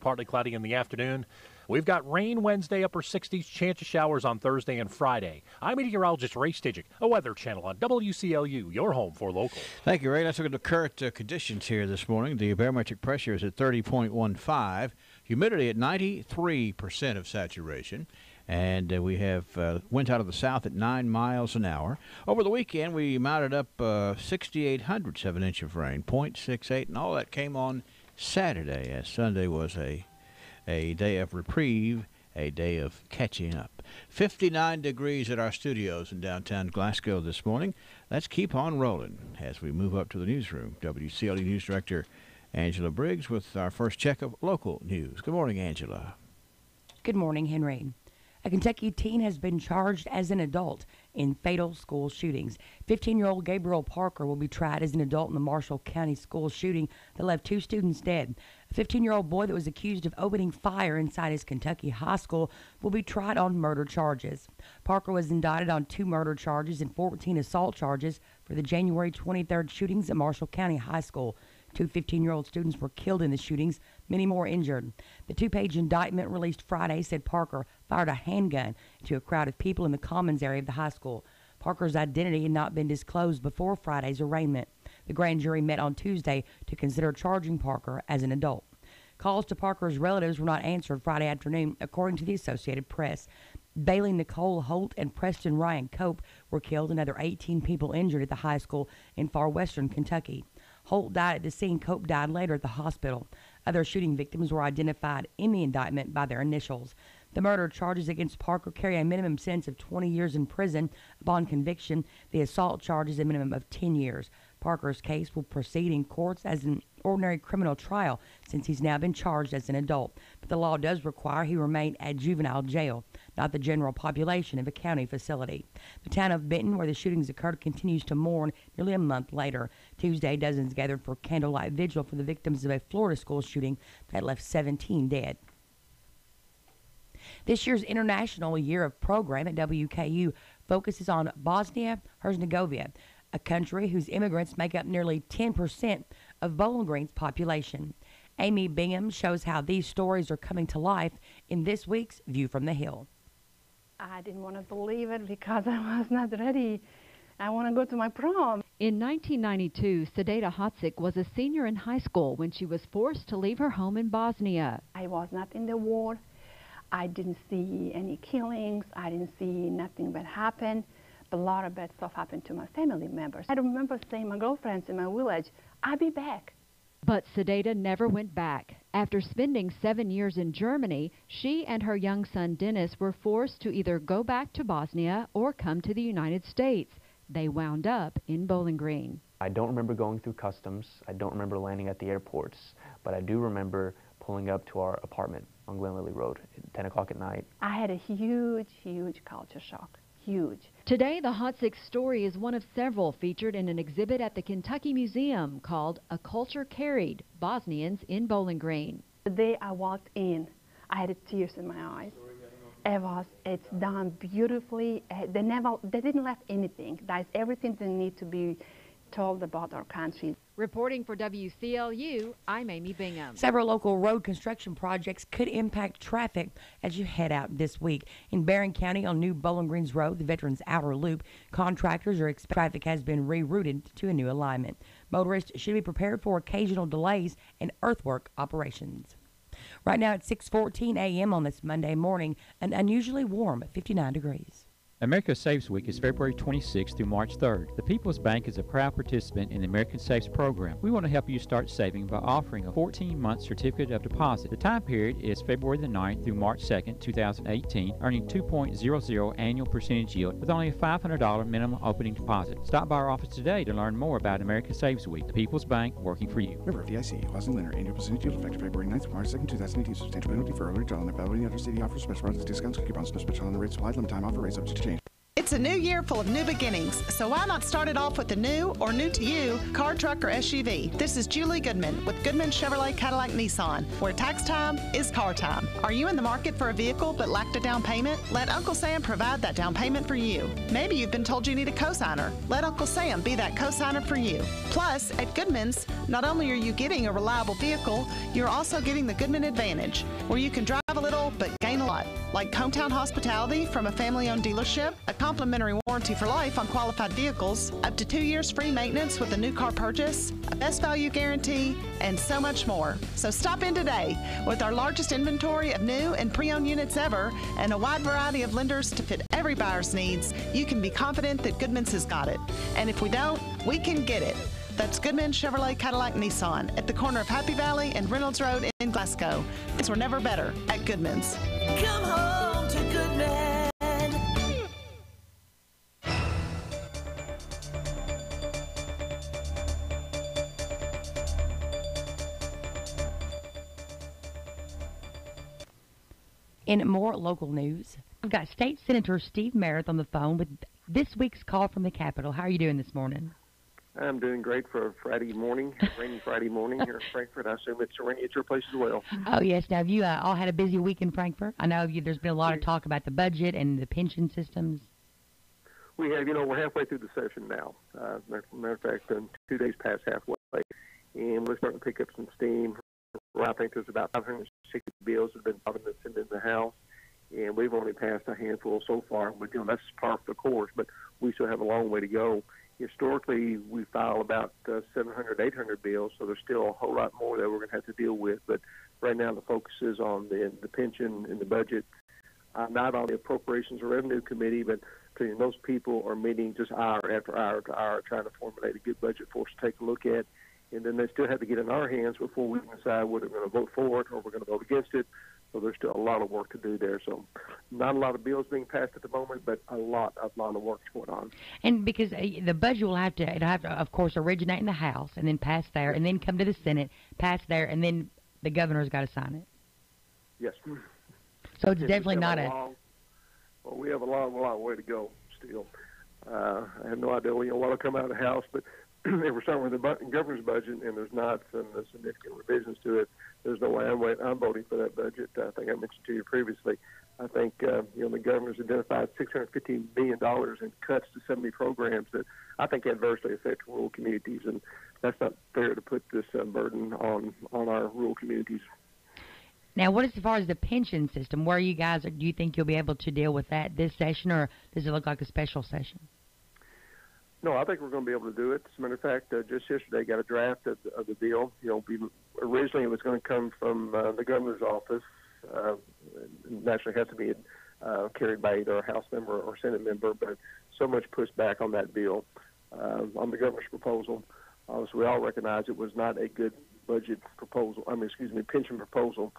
partly cloudy in the afternoon. We've got rain Wednesday, upper 60s, chance of showers on Thursday and Friday. I'm meteorologist Ray Stidgick, a Weather Channel on WCLU, your home for local. Thank you, Ray. Let's look at the current conditions here this morning. The barometric pressure is at 30.15, humidity at 93% of saturation. And we have winds out of the south at 9 miles an hour. Over the weekend, we mounted up 6,800 7-inch of rain, 0.68, and all that came on Saturday, as Sunday was a day of reprieve, a day of catching up. 59 degrees at our studios in downtown Glasgow this morning. Let's keep on rolling as we move up to the newsroom. WCLU News Director Angela Briggs with our first check of local news. Good morning, Angela. Good morning, Henry. A Kentucky teen has been charged as an adult in fatal school shootings. 15-year-old Gabriel Parker will be tried as an adult in the Marshall County school shooting that left 2 students dead. A 15-year-old boy that was accused of opening fire inside his Kentucky high school will be tried on murder charges. Parker was indicted on 2 murder charges and 14 assault charges for the January 23rd shootings at Marshall County High School. 2 15-year-old students were killed in the shootings, many more injured. The 2-page indictment released Friday said Parker fired a handgun into a crowd of people in the commons area of the high school. Parker's identity had not been disclosed before Friday's arraignment. The grand jury met on Tuesday to consider charging Parker as an adult. Calls to Parker's relatives were not answered Friday afternoon, according to the Associated Press. Bailey Nicole Holt and Preston Ryan Cope were killed, another 18 people injured at the high school in far western Kentucky. Holt died at the scene. Cope died later at the hospital. Other shooting victims were identified in the indictment by their initials. The murder charges against Parker carry a minimum sentence of 20 years in prison. Upon conviction, the assault charges a minimum of 10 years. Parker's case will proceed in courts as an ordinary criminal trial since he's now been charged as an adult. But the law does require he remain at juvenile jail, not the general population of a county facility. The town of Benton, where the shootings occurred, continues to mourn nearly a month later. Tuesday, dozens gathered for candlelight vigil for the victims of a Florida school shooting that left 17 dead. This year's International Year of Program at WKU focuses on Bosnia-Herzegovina, a country whose immigrants make up nearly 10% of Bowling Green's population. Amy Bingham shows how these stories are coming to life in this week's View from the Hill. I didn't want to believe it because I was not ready. I want to go to my prom. In 1992, Sedeta Hotzik was a senior in high school when she was forced to leave her home in Bosnia. I was not in the war. I didn't see any killings. I didn't see nothing bad happen. But a lot of bad stuff happened to my family members. I remember saying to my girlfriends in my village, I'll be back. But Sedeta never went back. After spending 7 years in Germany, she and her young son Dennis were forced to either go back to Bosnia or come to the United States. They wound up in Bowling Green. I don't remember going through customs. I don't remember landing at the airports, but I do remember pulling up to our apartment on Glen Lily Road at 10 o'clock at night. I had a huge culture shock. Huge. Today, the Hotzik story is one of several featured in an exhibit at the Kentucky Museum called A Culture Carried, Bosnians in Bowling Green. The day I walked in, I had tears in my eyes. It's done beautifully. They didn't left anything. That's everything that need to be told about our country. Reporting for WCLU, I'm Amy Bingham. Several local road construction projects could impact traffic as you head out this week. In Barron County on New Bowling Greens Road, the Veterans Outer Loop, contractors are expecting traffic has been rerouted to a new alignment. Motorists should be prepared for occasional delays in earthwork operations. Right now it's 6:14 a.m. on this Monday morning, an unusually warm 59 degrees. America Saves Week is February 26th through March 3rd. The People's Bank is a proud participant in the American Saves program. We want to help you start saving by offering a 14-month certificate of deposit. The time period is February the 9th through March 2nd, 2018, earning 2.00 annual percentage yield with only a $500 minimum opening deposit. Stop by our office today to learn more about America Saves Week. The People's Bank, working for you. Member FDIC, Clause and Lender, annual percentage yield effective February 9th through March 2nd, 2018. Substantial penalty for early withdrawal and availability under city offers, special products, discounts, coupons, no special on the rates applied, limit time offer, rates subject to change. It's a new year full of new beginnings, so why not start it off with a new or new to you car, truck, or SUV? This is Julie Goodman with Goodman Chevrolet Cadillac Nissan, where tax time is car time. Are you in the market for a vehicle but lacked a down payment? Let Uncle Sam provide that down payment for you. Maybe you've been told you need a cosigner. Let Uncle Sam be that cosigner for you. Plus, at Goodman's, not only are you getting a reliable vehicle, you're also getting the Goodman Advantage, where you can drive a little but gain a lot, like hometown hospitality from a family-owned dealership, a complimentary warranty for life on qualified vehicles, up to 2 years free maintenance with a new car purchase, a best value guarantee, and so much more. So stop in today. With our largest inventory of new and pre-owned units ever and a wide variety of lenders to fit every buyer's needs, you can be confident that Goodman's has got it. And if we don't, we can get it. That's Goodman Chevrolet Cadillac Nissan at the corner of Happy Valley and Reynolds Road in Glasgow. Things were never better at Goodman's. Come home to Goodman. In more local news, we've got State Senator Steve Merritt on the phone with this week's call from the Capitol. How are you doing this morning? I'm doing great for a Friday morning, rainy Friday morning here in Frankfurt. I assume it's rainy at your place as well. Oh, yes. Now, have you all had a busy week in Frankfurt? I know there's been a lot of talk about the budget and the pension systems. We have, we're halfway through the session now. Matter of fact, 2 days past halfway, and we're starting to pick up some steam. I think there's about 560 bills that have been sent in the House, and we've only passed a handful so far. But, that's par for the course, but we still have a long way to go. Historically, we file about 700, 800 bills, so there's still a whole lot more that we're going to have to deal with. But right now the focus is on the pension and the budget, not on the Appropriations and Revenue Committee, but those people are meeting just hour after hour after hour trying to formulate a good budget for us to take a look at. And then they still have to get in our hands before we can decide whether we're going to vote for it or we're going to vote against it. So there's still a lot of work to do there. So not a lot of bills being passed at the moment, but a lot of work going on. And because the budget it'll have to, of course, originate in the House and then pass there and then come to the Senate, pass there, and then the governor's got to sign it. Yes. So it's definitely not Well, we have a long way to go still. I have no idea what will come out of the House, but if we're starting with the governor's budget and there's not some significant revisions to it, there's no way I'm voting for that budget. I think I mentioned to you previously. I think the governor's identified $650 million in cuts to 70 programs that I think adversely affect rural communities, and that's not fair to put this burden on our rural communities. Now, what as far as the pension system? Where you guys do you think you'll be able to deal with that this session, or does it look like a special session? No, I think we're going to be able to do it. As a matter of fact, just yesterday got a draft of the bill. Originally it was going to come from the governor's office. Naturally has to be carried by either a House member or Senate member, but so much pushback on that bill. On the governor's proposal, so we all recognize it was not a good budget proposal. Pension proposal.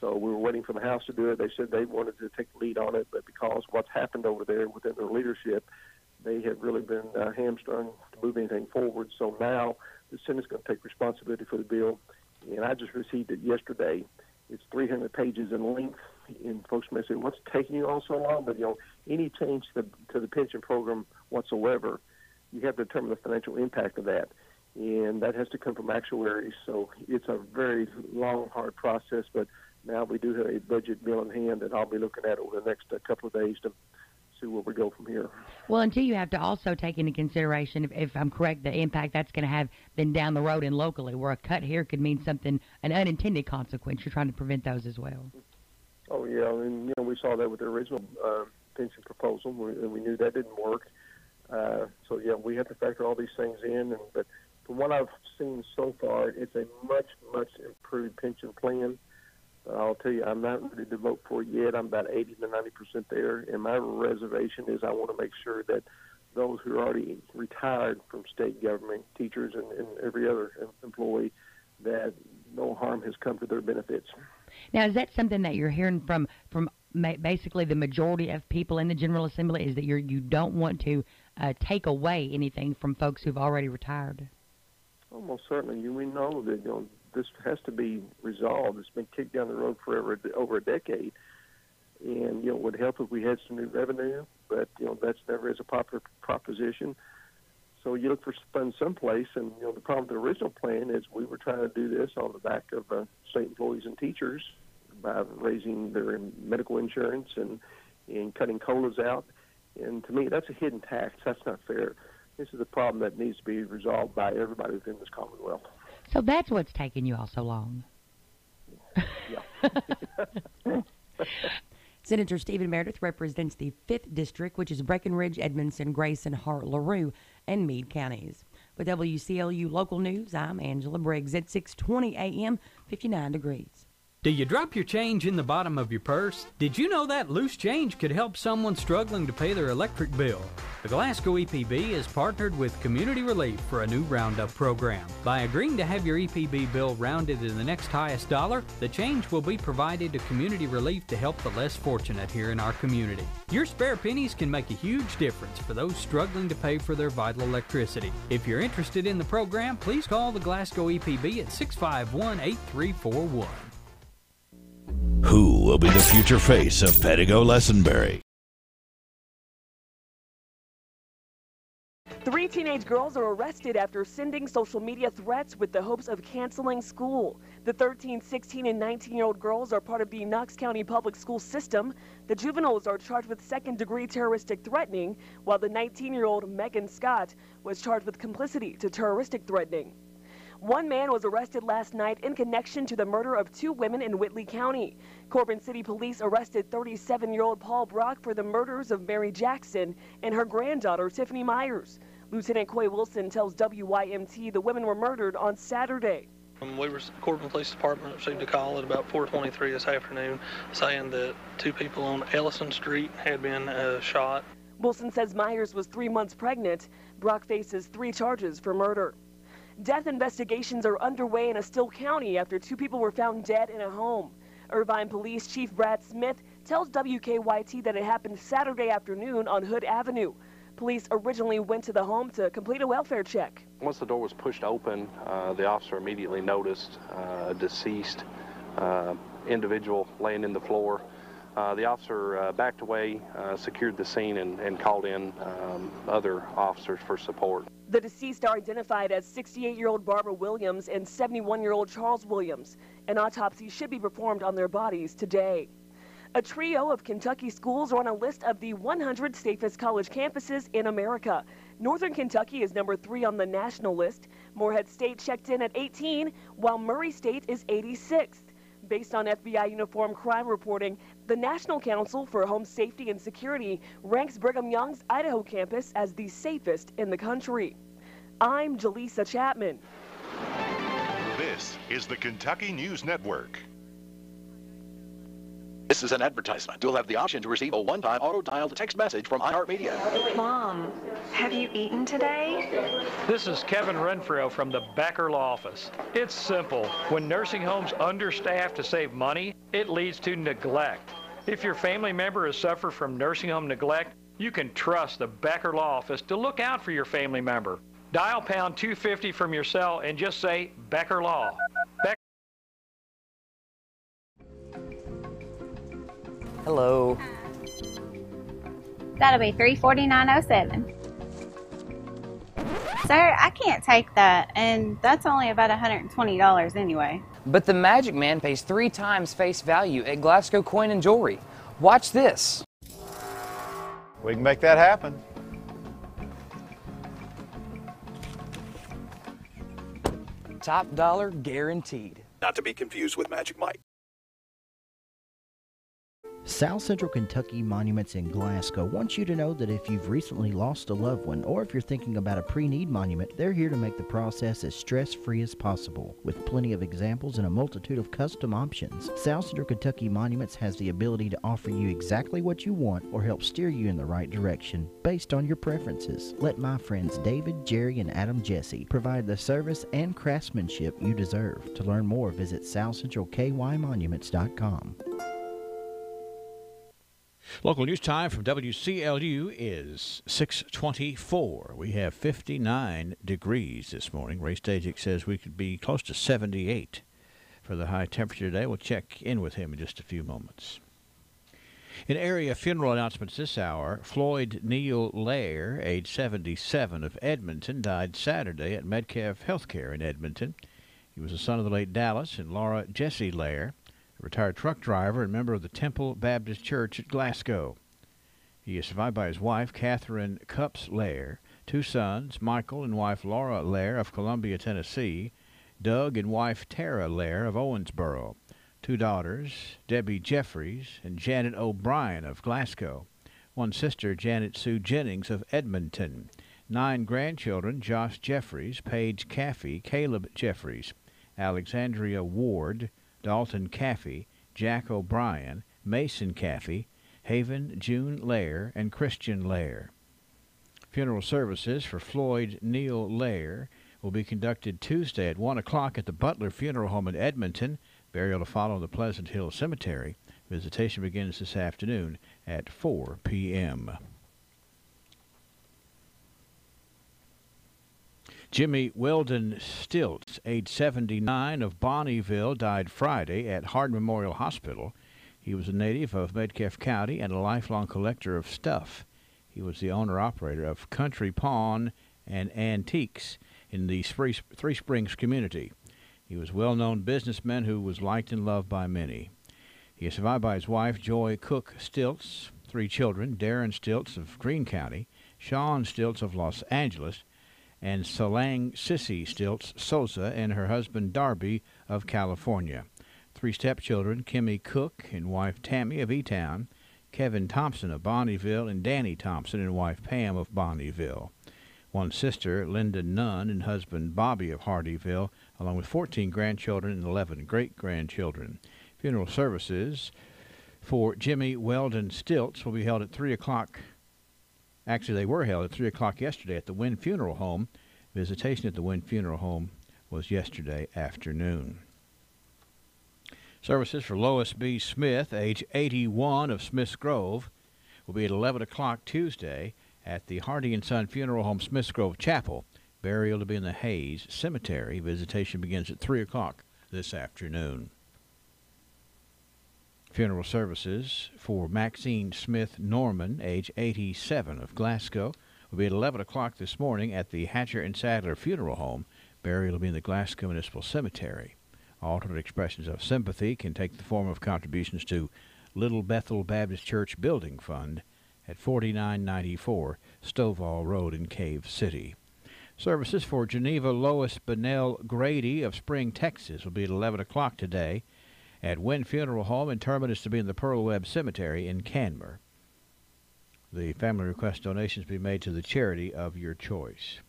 So we were waiting for the House to do it. They said they wanted to take the lead on it, but because what's happened over there within their leadership, they have really been hamstrung to move anything forward. So now the Senate's going to take responsibility for the bill. And I just received it yesterday. It's 300 pages in length. And folks may say, what's taking you all so long? But, any change to the pension program whatsoever, you have to determine the financial impact of that. And that has to come from actuaries. So it's a very long, hard process. But now we do have a budget bill in hand that I'll be looking at over the next couple of days to see where we go from here. Well, until you have to also take into consideration, if I'm correct, the impact that's going to have then down the road and locally, where a cut here could mean something, an unintended consequence. You're trying to prevent those as well. Oh, yeah, and we saw that with the original pension proposal, and we knew that didn't work. So, yeah, we have to factor all these things in. But from what I've seen so far, it's a much, much improved pension plan. I'll tell you, I'm not ready to vote for it yet. I'm about 80 to 90% there. And my reservation is I want to make sure that those who are already retired from state government, teachers and every other employee, that no harm has come to their benefits. Now, is that something that you're hearing from basically the majority of people in the General Assembly, is that you don't want to take away anything from folks who've already retired? Almost certainly. We know that this has to be resolved. It's been kicked down the road for over a decade. And, it would help if we had some new revenue, but, that's never as a popular proposition. So you look for funds someplace, and, the problem with the original plan is we were trying to do this on the back of state employees and teachers by raising their medical insurance and cutting COLAs out. And to me, that's a hidden tax. That's not fair. This is a problem that needs to be resolved by everybody within this Commonwealth. So that's what's taking you all so long. Yeah. Senator Stephen Meredith represents the 5th District, which is Breckenridge, Edmondson, Grayson, Hart, LaRue, and Meade counties. With WCLU Local News, I'm Angela Briggs at 6:20 a.m., 59 degrees. Do you drop your change in the bottom of your purse? Did you know that loose change could help someone struggling to pay their electric bill? The Glasgow EPB has partnered with Community Relief for a new roundup program. By agreeing to have your EPB bill rounded to the next highest dollar, the change will be provided to Community Relief to help the less fortunate here in our community. Your spare pennies can make a huge difference for those struggling to pay for their vital electricity. If you're interested in the program, please call the Glasgow EPB at 651-8341. Who will be the future face of Pettigo-Lessenberry? 3 teenage girls are arrested after sending social media threats with the hopes of canceling school. The 13, 16, and 19-year-old girls are part of the Knox County public school system. The juveniles are charged with second-degree terroristic threatening, while the 19-year-old Megan Scott was charged with complicity to terroristic threatening. One man was arrested last night in connection to the murder of 2 women in Whitley County. Corbin City Police arrested 37-year-old Paul Brock for the murders of Mary Jackson and her granddaughter, Tiffany Myers. Lieutenant Coy Wilson tells WYMT the women were murdered on Saturday. Corbin Police Department received a call at about 4:23 this afternoon saying that 2 people on Ellison Street had been shot. Wilson says Myers was 3 months pregnant. Brock faces 3 charges for murder. Death investigations are underway in Estill County after 2 people were found dead in a home. Irvine Police Chief Brad Smith tells WKYT that it happened Saturday afternoon on Hood Avenue. Police originally went to the home to complete a welfare check. Once the door was pushed open, the officer immediately noticed a deceased individual laying in the floor. The officer backed away, secured the scene, and called in other officers for support. The deceased are identified as 68-year-old Barbara Williams and 71-year-old Charles Williams. An autopsy should be performed on their bodies today. A trio of Kentucky schools are on a list of the 100 safest college campuses in America. Northern Kentucky is number 3 on the national list. Morehead State checked in at 18, while Murray State is 86th. Based on FBI uniform crime reporting, the National Council for Home Safety and Security ranks Brigham Young's Idaho campus as the safest in the country. I'm Jaleesa Chapman. This is the Kentucky News Network. This is an advertisement. You'll have the option to receive a one-time auto-dialed text message from iHeartMedia. Mom, have you eaten today? This is Kevin Renfro from the Becker Law Office. It's simple. When nursing homes understaff to save money, it leads to neglect. If your family member has suffered from nursing home neglect, you can trust the Becker Law Office to look out for your family member. Dial pound 250 from your cell and just say Becker Law. Hello. That'll be $349.07. Sir, I can't take that, and that's only about $120 anyway. But the Magic Man pays 3 times face value at Glasgow Coin and Jewelry. Watch this. We can make that happen. Top dollar guaranteed. Not to be confused with Magic Mike. South Central Kentucky Monuments in Glasgow wants you to know that if you've recently lost a loved one or if you're thinking about a pre-need monument, they're here to make the process as stress-free as possible. With plenty of examples and a multitude of custom options, South Central Kentucky Monuments has the ability to offer you exactly what you want or help steer you in the right direction based on your preferences. Let my friends David, Jerry, and Adam Jesse provide the service and craftsmanship you deserve. To learn more, visit southcentralkymonuments.com. Local news time from WCLU is 6:24. We have 59 degrees this morning. Ray Stajic says we could be close to 78 for the high temperature today. We'll check in with him in just a few moments. In area funeral announcements this hour, Floyd Neal Lair, age 77, of Edmonton, died Saturday at Metcalf Healthcare in Edmonton. He was the son of the late Dallas and Laura Jessie Lair, a retired truck driver and member of the Temple Baptist Church at Glasgow. He is survived by his wife, Catherine Cups Lair, 2 sons, Michael and wife Laura Lair of Columbia, Tennessee, Doug and wife Tara Lair of Owensboro, 2 daughters, Debbie Jeffries and Janet O'Brien of Glasgow, 1 sister, Janet Sue Jennings of Edmonton, 9 grandchildren, Josh Jeffries, Paige Caffey, Caleb Jeffries, Alexandria Ward, Dalton Caffey, Jack O'Brien, Mason Caffey, Haven June Lair, and Christian Lair. Funeral services for Floyd Neal Lair will be conducted Tuesday at 1 o'clock at the Butler Funeral Home in Edmonton. Burial to follow in the Pleasant Hill Cemetery. Visitation begins this afternoon at 4 p.m. Jimmy Weldon Stilts, age 79, of Bonnyville, died Friday at Hard Memorial Hospital. He was a native of Metcalf County and a lifelong collector of stuff. He was the owner-operator of Country Pawn and Antiques in the Three Springs community. He was a well-known businessman who was liked and loved by many. He is survived by his wife, Joy Cook Stilts, 3 children, Darren Stilts of Greene County, Sean Stilts of Los Angeles, and Solang Sissy Stilts Sosa and her husband, Darby, of California. 3 stepchildren, Kimmy Cook and wife Tammy of E-Town, Kevin Thompson of Bonnyville, and Danny Thompson and wife Pam of Bonnyville. 1 sister, Linda Nunn, and husband Bobby of Hardyville, along with 14 grandchildren and 11 great-grandchildren. Funeral services for Jimmy Weldon Stilts will be held at 3 o'clock. Actually, they were held at 3 o'clock yesterday at the Wynn Funeral Home. Visitation at the Wynn Funeral Home was yesterday afternoon. Services for Lois B. Smith, age 81, of Smiths Grove, will be at 11 o'clock Tuesday at the Hardy & Son Funeral Home, Smiths Grove Chapel. Burial to be in the Hayes Cemetery. Visitation begins at 3 o'clock this afternoon. Funeral services for Maxine Smith Norman, age 87, of Glasgow, will be at 11 o'clock this morning at the Hatcher & Sadler Funeral Home. Burial will be in the Glasgow Municipal Cemetery. Alternate expressions of sympathy can take the form of contributions to Little Bethel Baptist Church Building Fund at 4994 Stovall Road in Cave City. Services for Geneva Lois Bonnell Grady of Spring, Texas will be at 11 o'clock today at Wynn Funeral Home, and terminus to be in the Pearl Webb Cemetery in Canmer. The family request donations be made to the charity of your choice.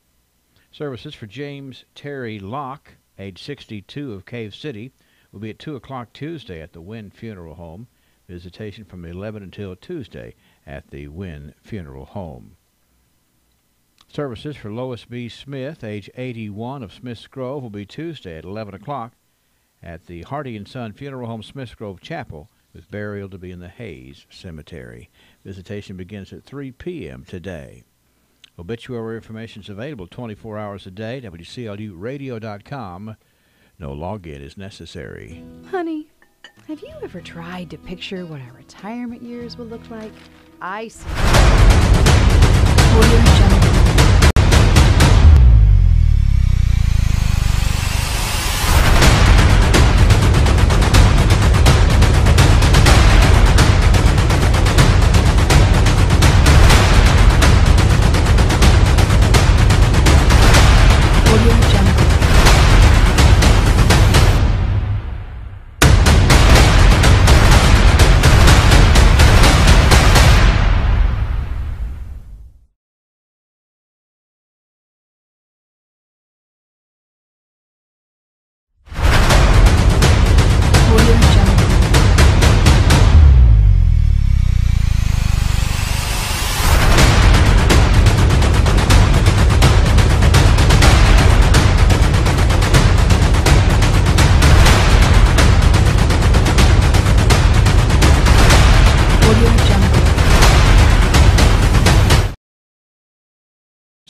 Services for James Terry Locke, age 62, of Cave City, will be at 2 o'clock Tuesday at the Wynn Funeral Home. Visitation from 11 until Tuesday at the Wynn Funeral Home. Services for Lois B. Smith, age 81, of Smiths Grove, will be Tuesday at 11 o'clock at the Hardy & Son Funeral Home, Smiths Grove Chapel, with burial to be in the Hayes Cemetery. Visitation begins at 3 p.m. today. Obituary information is available 24 hours a day, WCLUradio.com. No login is necessary. Honey, have you ever tried to picture what our retirement years will look like? I see.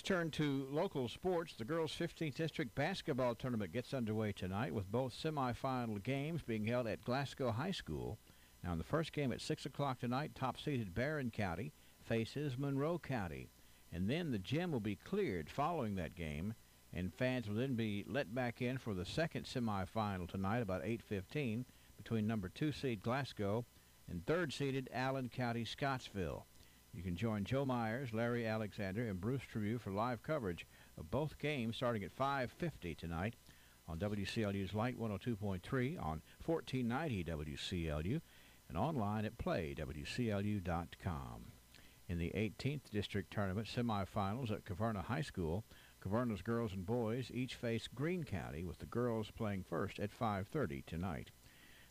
Turn to local sports. The girls' 15th District basketball tournament gets underway tonight with both semifinal games being held at Glasgow High School. Now, in the first game at 6 o'clock tonight, top-seeded Barron County faces Monroe County. And then the gym will be cleared following that game, and fans will then be let back in for the second semifinal tonight about 8:15 between number 2 seed Glasgow and 3rd seeded Allen County Scottsville. You can join Joe Myers, Larry Alexander, and Bruce Trevue for live coverage of both games starting at 5:50 tonight on WCLU's Light 102.3, on 1490 WCLU, and online at playwclu.com. In the 18th District Tournament semifinals at Caverna High School, Caverna's girls and boys each face Greene County, with the girls playing first at 5:30 tonight.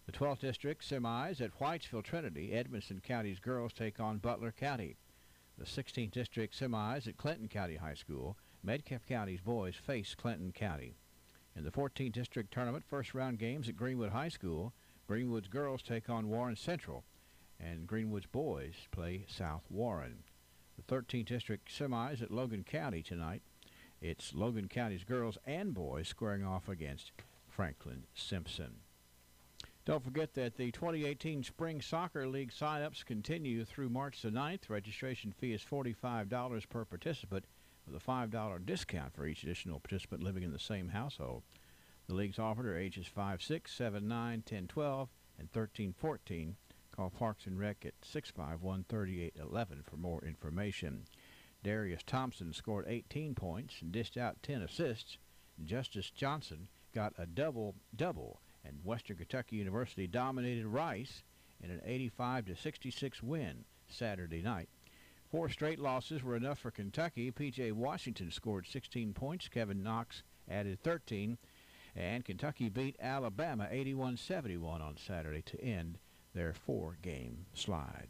The 12th District semis at Whitesville Trinity, Edmonson County's girls take on Butler County. The 16th District semis at Clinton County High School, Metcalfe County's boys face Clinton County. In the 14th District Tournament first-round games at Greenwood High School, Greenwood's girls take on Warren Central, and Greenwood's boys play South Warren. The 13th District semis at Logan County tonight. It's Logan County's girls and boys squaring off against Franklin Simpson. Don't forget that the 2018 Spring Soccer League sign-ups continue through March the 9th. Registration fee is $45 per participant, with a $5 discount for each additional participant living in the same household. The leagues offered are ages 5, 6, 7, 9, 10, 12, and 13, 14. Call Parks and Rec at 651-3811 for more information. Darius Thompson scored 18 points and dished out 10 assists. Justice Johnson got a double-double, and Western Kentucky University dominated Rice in an 85-66 win Saturday night. 4 straight losses were enough for Kentucky. P.J. Washington scored 16 points. Kevin Knox added 13. And Kentucky beat Alabama 81-71 on Saturday to end their 4-game slide.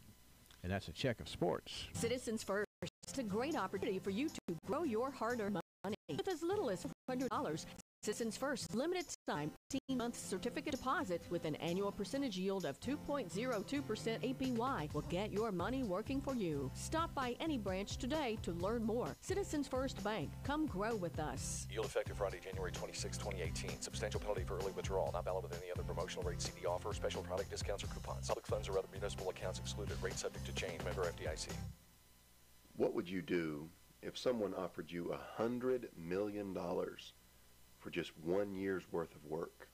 And that's a check of sports. Citizens First. It's a great opportunity for you to grow your hard-earned money with as little as $100. Citizens First limited time 18-month certificate deposit with an annual percentage yield of 2.02% APY will get your money working for you. Stop by any branch today to learn more. Citizens First Bank. Come grow with us. Yield effective Friday, January 26, 2018. Substantial penalty for early withdrawal. Not valid with any other promotional rate, CD offer, special product discounts, or coupons. Public funds or other municipal accounts excluded. Rate subject to change. Member FDIC. What would you do if someone offered you $100 million for just 1 year's worth of work?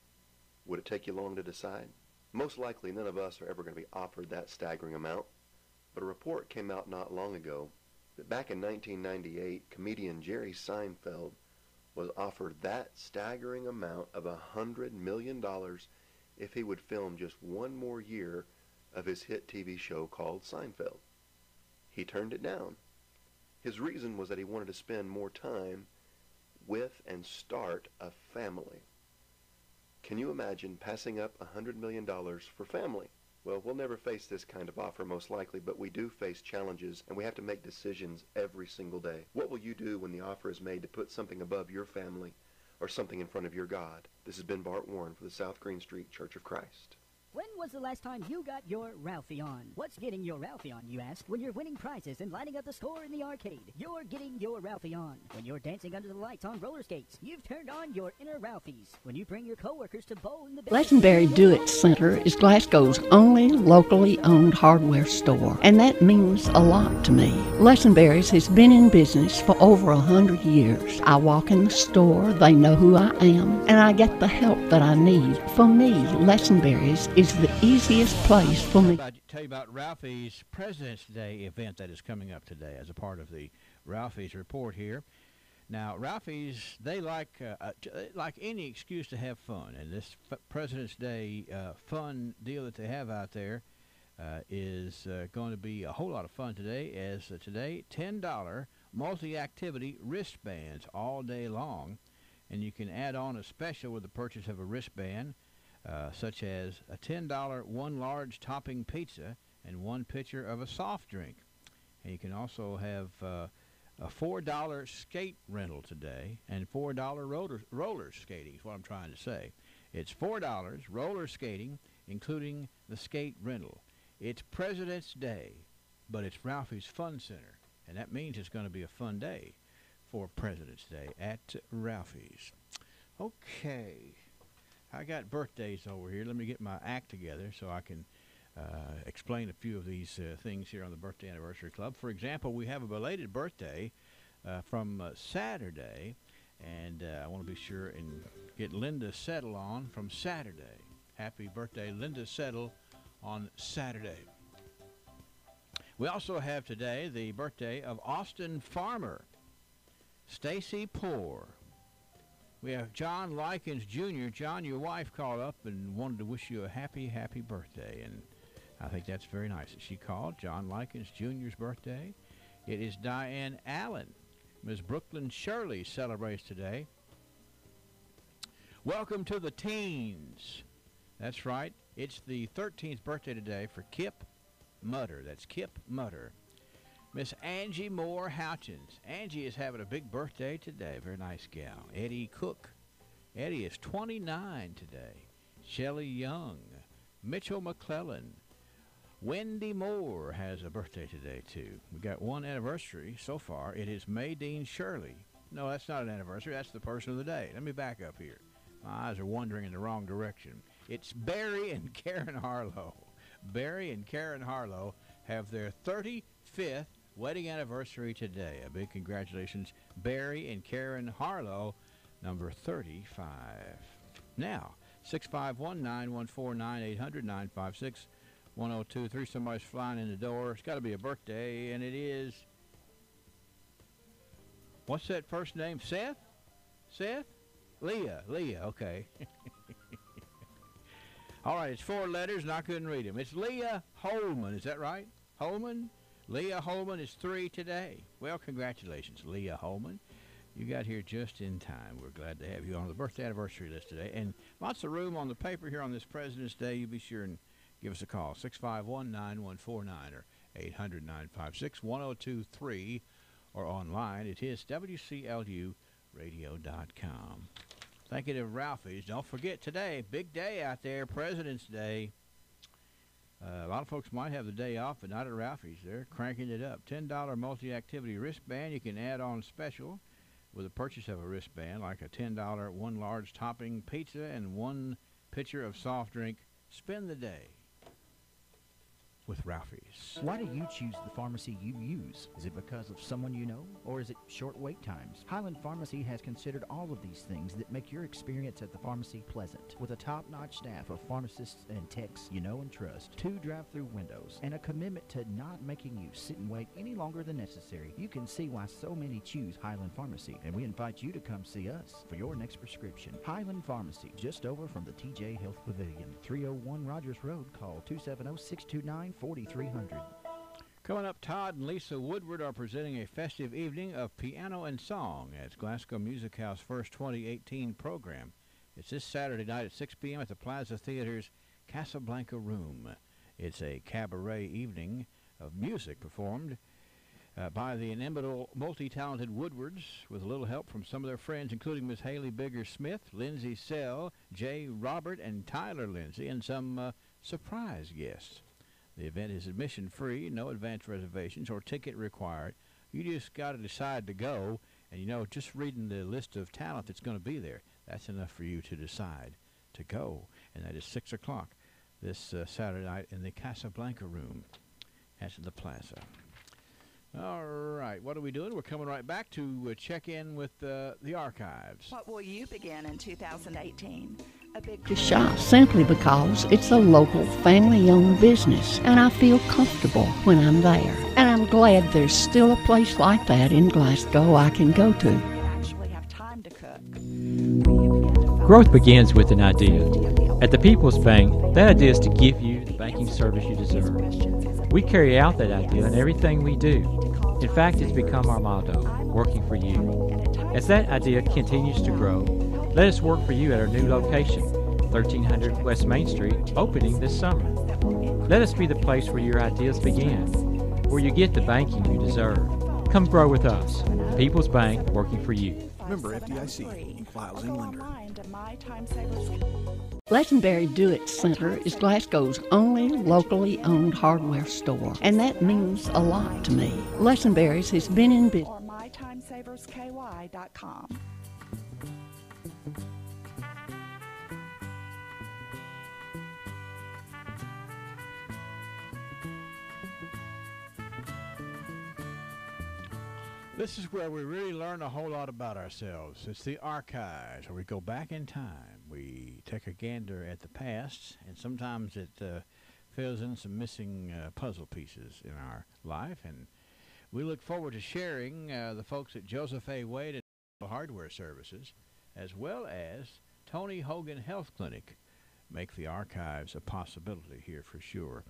Would it take you long to decide? Most likely none of us are ever going to be offered that staggering amount, but a report came out not long ago that back in 1998, comedian Jerry Seinfeld was offered that staggering amount of $100 million if he would film just one more year of his hit TV show called Seinfeld. He turned it down. His reason was that he wanted to spend more time with and start a family. Can you imagine passing up $100 million for family? Well, we'll never face this kind of offer most likely, but we do face challenges, and we have to make decisions every single day. What will you do when the offer is made to put something above your family or something in front of your God? This has been Bart Warren for the South Green Street Church of Christ. When was the last time you got your Ralphie on? What's getting your Ralphie on, you ask? When you're winning prizes and lighting up the store in the arcade, you're getting your Ralphie on. When you're dancing under the lights on roller skates, you've turned on your inner Ralphies. When you bring your coworkers to bowl in the Legendberry Do-It Center is Glasgow's only locally owned hardware store, and that means a lot to me. Legendberry's has been in business for over 100 years. I walk in the store, they know who I am, and I get the help that I need. For me, Legendberry's is the easiest place for me. Tell you about Ralphie's President's Day event that is coming up today as a part of the Ralphie's report here. Now, Ralphie's, they like any excuse to have fun, and this President's Day fun deal that they have out there is going to be a whole lot of fun today, as today, $10 multi-activity wristbands all day long, and you can add on a special with the purchase of a wristband, such as a $10 one large topping pizza and one pitcher of a soft drink. And you can also have a $4 skate rental today and $4 roller skating is what I'm trying to say. It's $4 roller skating, including the skate rental. It's President's Day, but it's Ralphie's Fun Center, and that means it's going to be a fun day for President's Day at Ralphie's. Okay. I got birthdays over here. Let me get my act together so I can explain a few of these things here on the Birthday Anniversary Club. For example, we have a belated birthday from Saturday, and I want to be sure and get Linda Settle on from Saturday. Happy birthday, Linda Settle, on Saturday. We also have today the birthday of Austin Farmer, Stacy Poor. We have John Likens Jr. John, your wife called up and wanted to wish you a happy, happy birthday, and I think that's very nice that she called. John Likens Jr.'s birthday. It is Diane Allen. Ms. Brooklyn Shirley celebrates today. Welcome to the teens. That's right. It's the 13th birthday today for Kip Mutter. That's Kip Mutter. Miss Angie Moore Houchins. Angie is having a big birthday today. Very nice gal. Eddie Cook. Eddie is 29 today. Shelley Young. Mitchell McClellan. Wendy Moore has a birthday today, too. We got one anniversary so far. It is Maydeen Shirley. No, that's not an anniversary. That's the person of the day. Let me back up here. My eyes are wandering in the wrong direction. It's Barry and Karen Harlow. Barry and Karen Harlow have their 35th wedding anniversary today. A big congratulations, Barry and Karen Harlow, number 35. Now, 651-914-9800-956-1023. Somebody's flying in the door. It's got to be a birthday, and it is... What's that first name? Seth? Seth? Leah. Leah, okay. All right, it's 4 letters, and I couldn't read them. It's Leah Holman. Is that right? Holman? Leah Holman is 3 today. Well, congratulations, Leah Holman. You got here just in time. We're glad to have you on the birthday anniversary list today. And lots of room on the paper here on this President's Day. You be sure and give us a call, 651-9149 or 800-956-1023, or online. It is WCLU radio.com. Thinking of Ralphie's, don't forget today, big day out there, President's Day. A lot of folks might have the day off, but not at Ralphie's. They're cranking it up. $10 multi-activity wristband you can add on special with the purchase of a wristband, like a $10 one large topping pizza and 1 pitcher of soft drink. Spend the day with Ralphie's. Why do you choose the pharmacy you use? Is it because of someone you know, or is it short wait times? Highland Pharmacy has considered all of these things that make your experience at the pharmacy pleasant. With a top-notch staff of pharmacists and techs you know and trust, 2 drive-through windows, and a commitment to not making you sit and wait any longer than necessary, you can see why so many choose Highland Pharmacy, and we invite you to come see us for your next prescription. Highland Pharmacy, just over from the TJ Health Pavilion, 301 Rogers Road. Call 270-629-4300. Coming up, Todd and Lisa Woodward are presenting a festive evening of piano and song at Glasgow Music House First 2018 program. It's this Saturday night at 6 p.m. at the Plaza Theater's Casablanca Room. It's a cabaret evening of music performed by the inimitable, multi-talented Woodwards with a little help from some of their friends, including Miss Haley Bigger-Smith, Lindsay Sell, Jay Robert, and Tyler Lindsay, and some surprise guests. The event is admission-free, no advance reservations or ticket required. You just got to decide to go, and you know, just reading the list of talent that's going to be there, that's enough for you to decide to go. And that is 6 o'clock this Saturday night in the Casablanca Room at the Plaza. All right, what are we doing? We're coming right back to check in with the archives. What will you begin in 2018? To shop simply because it's a local family-owned business and I feel comfortable when I'm there. And I'm glad there's still a place like that in Glasgow I can go to. Actually have time to cook. Growth begins with an idea. At the People's Bank, that idea is to give you the banking service you deserve. We carry out that idea in everything we do. In fact, it's become our motto, working for you. As that idea continues to grow, let us work for you at our new location, 1300 West Main Street, opening this summer. Let us be the place where your ideas begin, where you get the banking you deserve. Come grow with us. The People's Bank, working for you. Member FDIC, equal housing lender. Lesenberry Do-It Center is Glasgow's only locally owned hardware store, and that means a lot to me. Lesenberry's has been in business. Or mytimesaversky.com. This is where we really learn a whole lot about ourselves. It's the archives, where we go back in time. We take a gander at the past, and sometimes it fills in some missing puzzle pieces in our life. And we look forward to sharing the folks at Joseph A. Wade and Hardware Services, as well as Tony Hogan Health Clinic, make the archives a possibility here for sure.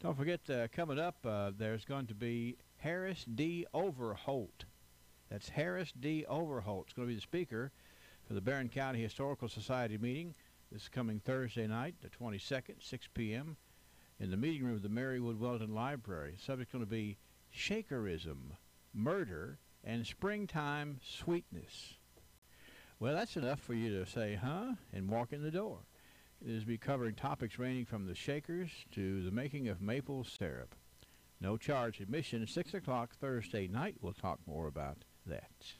Don't forget, coming up, there's going to be Harris D. Overholt. That's Harris D. Overholt. It's going to be the speaker for the Barron County Historical Society meeting this coming Thursday night, the 22nd, 6 p.m., in the meeting room of the Marywood Weldon Library. The subject's going to be Shakerism, Murder, and Springtime Sweetness. Well, that's enough for you to say, huh, and walk in the door. It is be covering topics ranging from the Shakers to the making of maple syrup. No charge admission, 6 o'clock Thursday night. We'll talk more about that.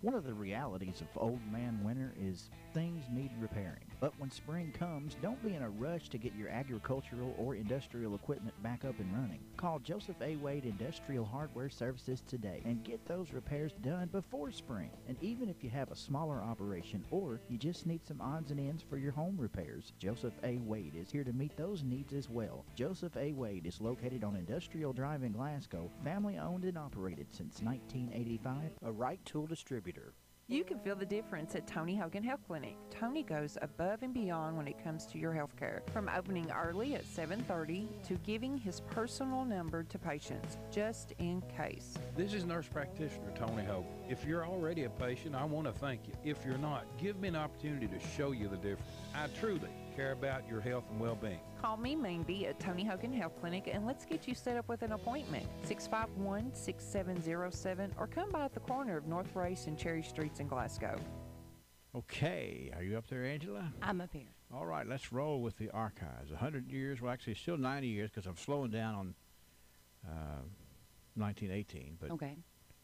One of the realities of old man winter is things need repairing. But when spring comes, don't be in a rush to get your agricultural or industrial equipment back up and running. Call Joseph A. Wade Industrial Hardware Services today and get those repairs done before spring. And even if you have a smaller operation or you just need some odds and ends for your home repairs, Joseph A. Wade is here to meet those needs as well. Joseph A. Wade is located on Industrial Drive in Glasgow, family owned and operated since 1985, a Wright Tool distributor. You can feel the difference at Tony Hogan Health Clinic. Tony goes above and beyond when it comes to your health care. From opening early at 7:30 to giving his personal number to patients, just in case. This is Nurse Practitioner Tony Hogan. If you're already a patient, I want to thank you. If you're not, give me an opportunity to show you the difference. I truly care about your health and well-being. Call me Moonby at Tony Hogan Health Clinic and let's get you set up with an appointment. 651-6707 or come by at the corner of North Race and Cherry Streets in Glasgow. Okay, are you up there, Angela? I'm up here. All right, let's roll with the archives. 100 years, well, actually, still 90 years because I'm slowing down on 1918. But okay.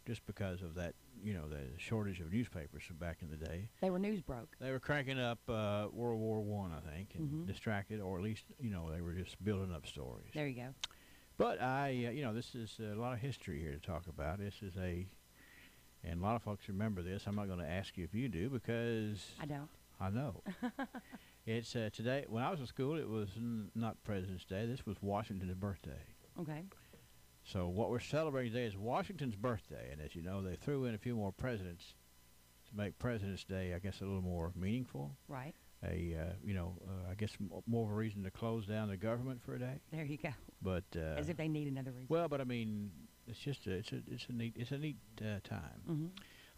Just because of that, you know, the shortage of newspapers from back in the day. They were news broke. They were cranking up World War I think, and distracted, or at least, you know, they were just building up stories. There you go. But you know, this is a lot of history here to talk about. This is and a lot of folks remember this. I'm not going to ask you if you do because I don't. I know. It's today. When I was in school, it was not President's Day. This was Washington's birthday. Okay. So what we're celebrating today is Washington's birthday, and as you know, they threw in a few more presidents to make President's Day, I guess, a little more meaningful. Right. I guess more of a reason to close down the government for a day. There you go. But as if they need another reason. Well, but I mean, it's just it's a neat time. Mm-hmm.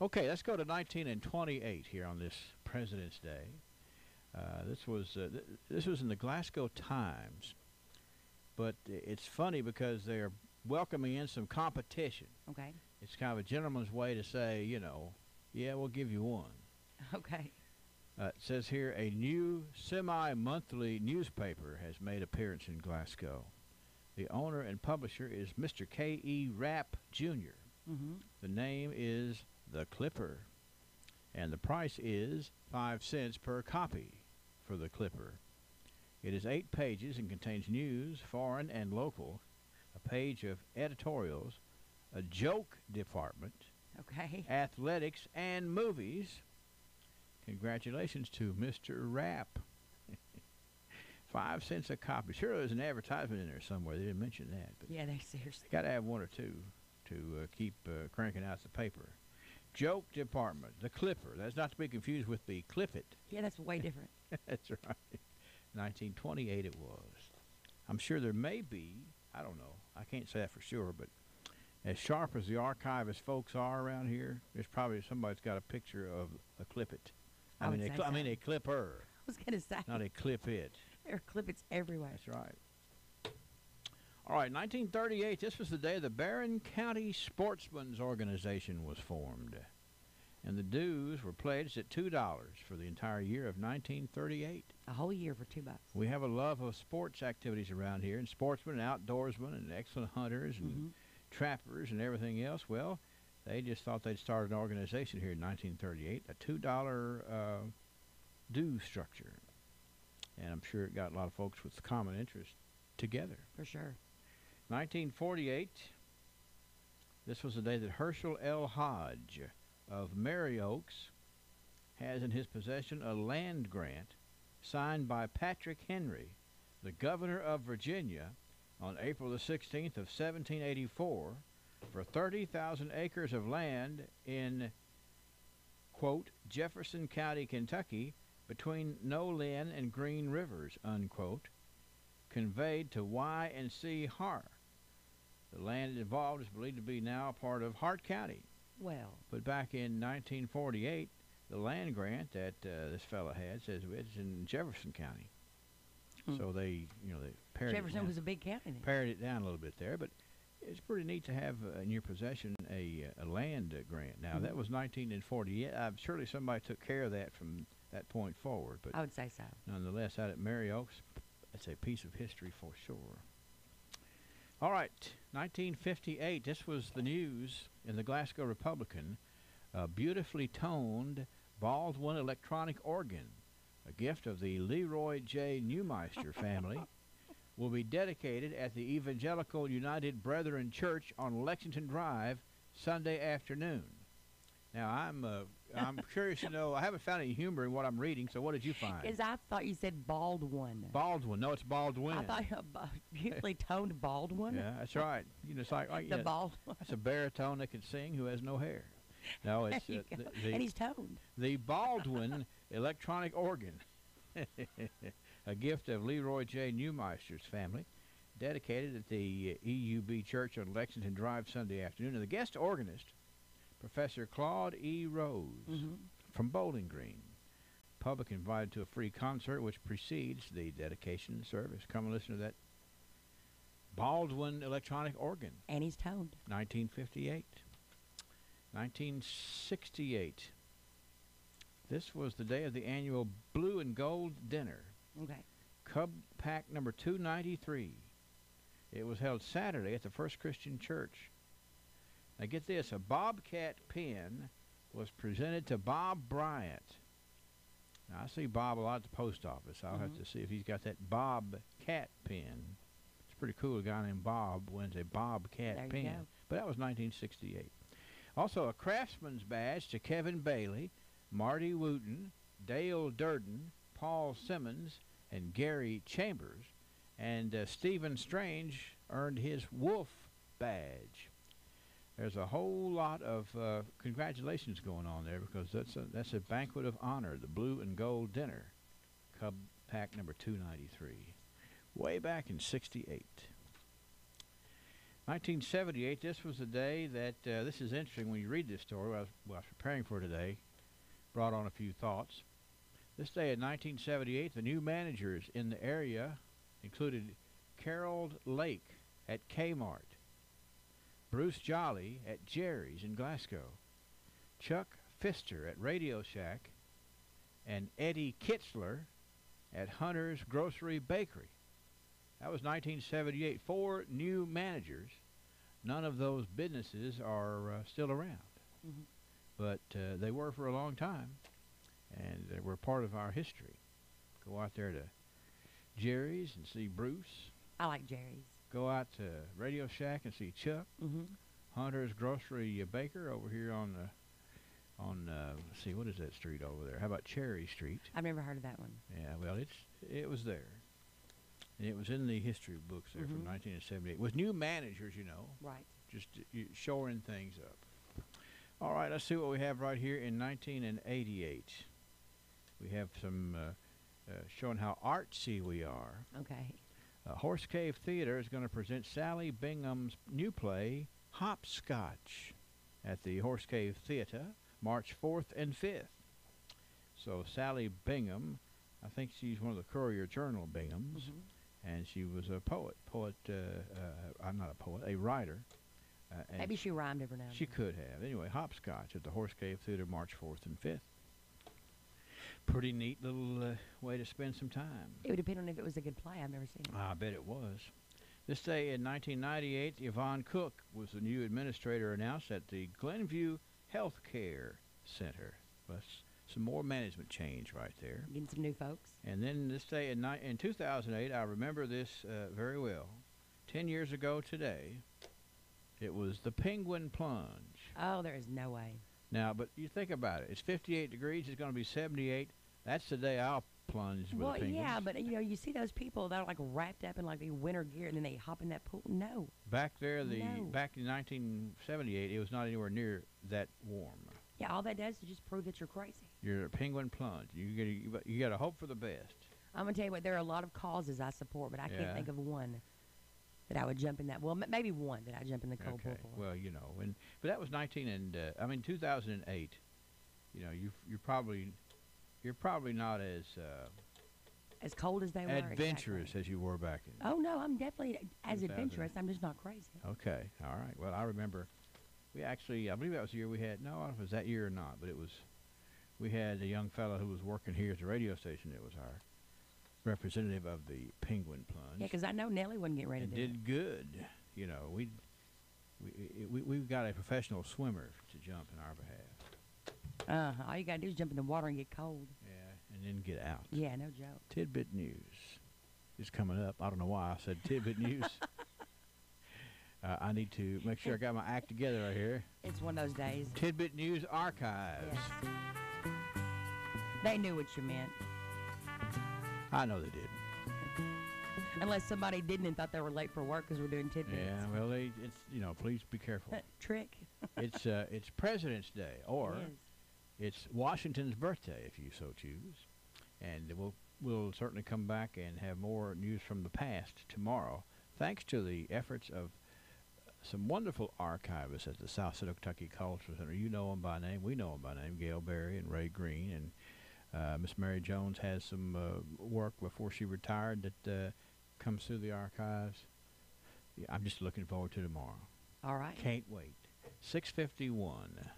Okay, let's go to 1928 here on this President's Day. This was in the Glasgow Times, but it's funny because they're welcoming in some competition. Okay. It's kind of a gentleman's way to say, you know, yeah, we'll give you one. Okay. It says here, a new semi-monthly newspaper has made appearance in Glasgow. The owner and publisher is Mr. K.E. Rapp, Jr. Mm-hmm. The name is The Clipper, and the price is 5 cents per copy for The Clipper. It is 8 pages and contains news, foreign and local, a page of editorials, a joke department, okay, athletics, and movies. Congratulations to Mr. Rapp. 5 cents a copy. Sure, there's an advertisement in there somewhere. They didn't mention that. But yeah, they seriously got to have one or two to keep cranking out the paper. Joke department, The Clipper. That's not to be confused with the Cliffit. Yeah, that's way different. That's right. 1928 it was. I'm sure there may be, I don't know, I can't say that for sure, but as sharp as the archivist folks are around here, there's probably somebody's got a picture of a Clippit. I mean a Clipper. I was going to say. Not a Clip-it. There are Clippits everywhere. That's right. All right, 1938, this was the day the Barron County Sportsmen's Organization was formed. And the dues were pledged at $2 for the entire year of 1938. A whole year for $2. We have a love of sports activities around here, and sportsmen and outdoorsmen and excellent hunters and trappers and everything else. Well, they just thought they'd start an organization here in 1938, a $2 due structure. And I'm sure it got a lot of folks with common interest together. For sure. 1948, This was the day that Herschel L. Hodge of Mary Oaks has in his possession a land grant signed by Patrick Henry, the governor of Virginia, on April the 16th of 1784 for 30,000 acres of land in, quote, Jefferson County, Kentucky, between Nolin and Green Rivers, unquote, conveyed to Y and C Har. The land involved is believed to be now part of Hart County. Well. But back in 1948, the land grant that this fellow had says it's in Jefferson County. So they pared Jefferson it down. was a big county then. Pared it down a little bit there, but it's pretty neat to have in your possession a land grant. Now, that was 1948. Surely somebody took care of that from that point forward. But I would say so. Nonetheless, out at Mary Oaks, it's a piece of history for sure. All right, 1958. This was the news in the Glasgow Republican. A beautifully toned Baldwin electronic organ, a gift of the Leroy J. Neumeister family, will be dedicated at the Evangelical United Brethren Church on Lexington Drive Sunday afternoon. Now, I'm curious to know. I haven't found any humor in what I'm reading, so what did you find? Because I thought you said Baldwin. Baldwin. No, it's Baldwin. I thought beautifully toned Baldwin. Yeah, that's right. It's like the Baldwin. That's a baritone that can sing who has no hair. No, it's and he's toned. The Baldwin electronic organ, a gift of Leroy J. Neumeister's family, dedicated at the EUB Church on Lexington Drive Sunday afternoon. And the guest organist, Professor Claude E. Rose from Bowling Green. Public invited to a free concert which precedes the dedication service. Come and listen to that Baldwin electronic organ. And he's toned. 1958. 1968. This was the day of the annual Blue and Gold Dinner. Okay. Cub Pack number 293. It was held Saturday at the First Christian Church. Now get this, a Bobcat pen was presented to Bob Bryant. Now I see Bob a lot at the post office. I'll have to see if he's got that Bobcat pen. It's pretty cool, a guy named Bob wins a Bobcat pen. Go. But that was 1968. Also, a Craftsman's badge to Kevin Bailey, Marty Wooten, Dale Durden, Paul Simmons, and Gary Chambers. And Stephen Strange earned his Wolf badge. There's a whole lot of congratulations going on there because that's a banquet of honor, the Blue and Gold Dinner, Cub Pack number 293, way back in 68. 1978, this was the day that, this is interesting when you read this story, I was preparing for today, brought on a few thoughts. This day in 1978, the new managers in the area included Carol Lake at Kmart, Bruce Jolly at Jerry's in Glasgow, Chuck Pfister at Radio Shack, and Eddie Kitzler at Hunter's Grocery Bakery. That was 1978. 4 new managers. None of those businesses are still around. But they were for a long time, and they were part of our history. Go out there to Jerry's and see Bruce. I like Jerry's. Go out to Radio Shack and see Chuck. Hunter's Grocery Baker over here on let's see, what is that street over there? How about Cherry Street? I've never heard of that one. Yeah, well, it was there. And it was in the history books there from 1978. With new managers, you know. Right. Just shoring things up. All right, let's see what we have right here in 1988. We have some showing how artsy we are. Okay. Horse Cave Theater is going to present Sally Bingham's new play, Hopscotch, at the Horse Cave Theater, March 4th and 5th. So Sally Bingham, I think she's one of the Courier Journal Binghams, and she was a poet. I'm not a poet, a writer. Maybe she rhymed every now and She could have. Anyway, Hopscotch at the Horse Cave Theater, March 4th and 5th. Pretty neat little way to spend some time. It would depend on if it was a good play. I've never seen it. I bet it was. This day in 1998, Yvonne Cook was the new administrator announced at the Glenview Health Care Center. Plus some more management change right there. Getting some new folks. And then this day in 2008, I remember this very well. 10 years ago today, It was the penguin plunge. Oh, there is no way. Now, but you think about it. It's 58 degrees. It's going to be 78. That's the day I'll plunge with Well, the penguins. yeah, but you know, you see those people that are like wrapped up in like the winter gear, and then they hop in that pool. No. Back there, No. back in 1978, it was not anywhere near that warm. Yeah, all that does is just prove that you're crazy. You're a penguin plunge. You got to hope for the best. I'm gonna tell you what. There are a lot of causes I support, but I can't Yeah. think of one that I would jump in that. Well, maybe one that I jump in the cold pool for. Well, you know, but that was 2008. You know, you're probably not as cold as they were. Adventurous exactly. as you were back in. Oh no, I'm definitely as 2000. adventurous. I'm just not crazy. Okay, all right. Well, I remember we actually, I believe that was the year we had. No, I don't know if it was that year or not, but we had a young fellow who was working here at the radio station. It was our representative of the penguin plunge. Yeah, because I know Nellie wasn't getting ready to do did good. You know, we've got a professional swimmer to jump in our behalf. All you gotta do is jump in the water and get cold. Yeah, and then get out. Yeah, no joke. Tidbit news is coming up. I don't know why I said tidbit news. I need to make sure I got my act together right here. It's one of those days. Tidbit News Archives. Yes. They knew what you meant. I know they did. Unless somebody didn't and thought they were late for work because we're doing tidbits. Yeah, well, it's please be careful. Trick. It's President's Day, or It it's Washington's birthday, if you so choose. And we'll certainly come back and have more news from the past tomorrow, thanks to the efforts of some wonderful archivists at the South Central Kentucky Cultural Center. You know them by name. We know them by name. Gail Berry and Ray Green. And Miss Mary Jones has some work before she retired that comes through the archives. Yeah, I'm just looking forward to tomorrow. All right. Can't wait. 6:51.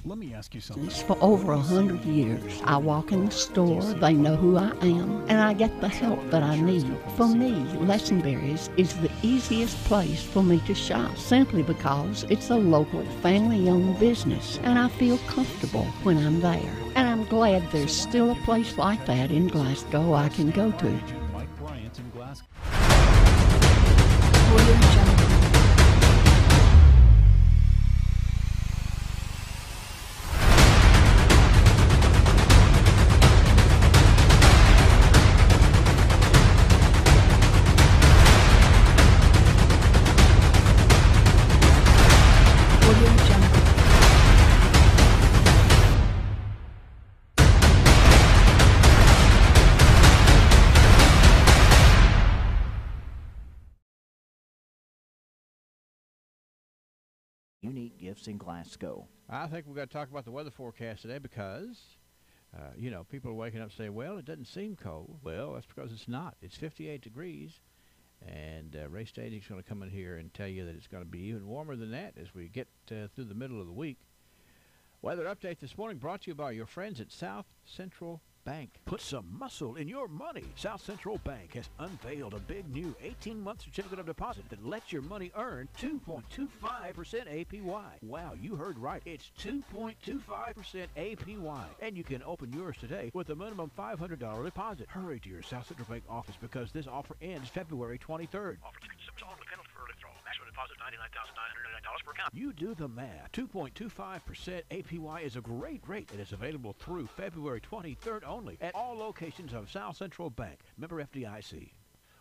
Let me ask you something. For over 100 years, I walk in the store, they know who I am, and I get the help that I need. For me, Lessonberry's is the easiest place for me to shop, simply because it's a local, family-owned business, and I feel comfortable when I'm there. And I'm glad there's still a place like that in Glasgow I can go to. Mike Bryant in Glasgow. Unique gifts in Glasgow. I think we've got to talk about the weather forecast today because, people are waking up saying, well, it doesn't seem cold. Well, that's because it's not. It's 58 degrees, and Ray Staging's going to come in here and tell you that it's going to be even warmer than that as we get through the middle of the week. Weather update this morning brought to you by your friends at South Central Bank. Put some muscle in your money. South Central Bank has unveiled a big new 18-month certificate of deposit that lets your money earn 2.25% APY. Wow, you heard right. It's 2.25% APY. And you can open yours today with a minimum $500 deposit. Hurry to your South Central Bank office because this offer ends February 23rd. Offer subject to penalty for early withdrawal. Maximum deposit $99,999 per account. You do the math. 2.25% APY is a great rate, and it's available through February 23rd only at all locations of South Central Bank. Member FDIC.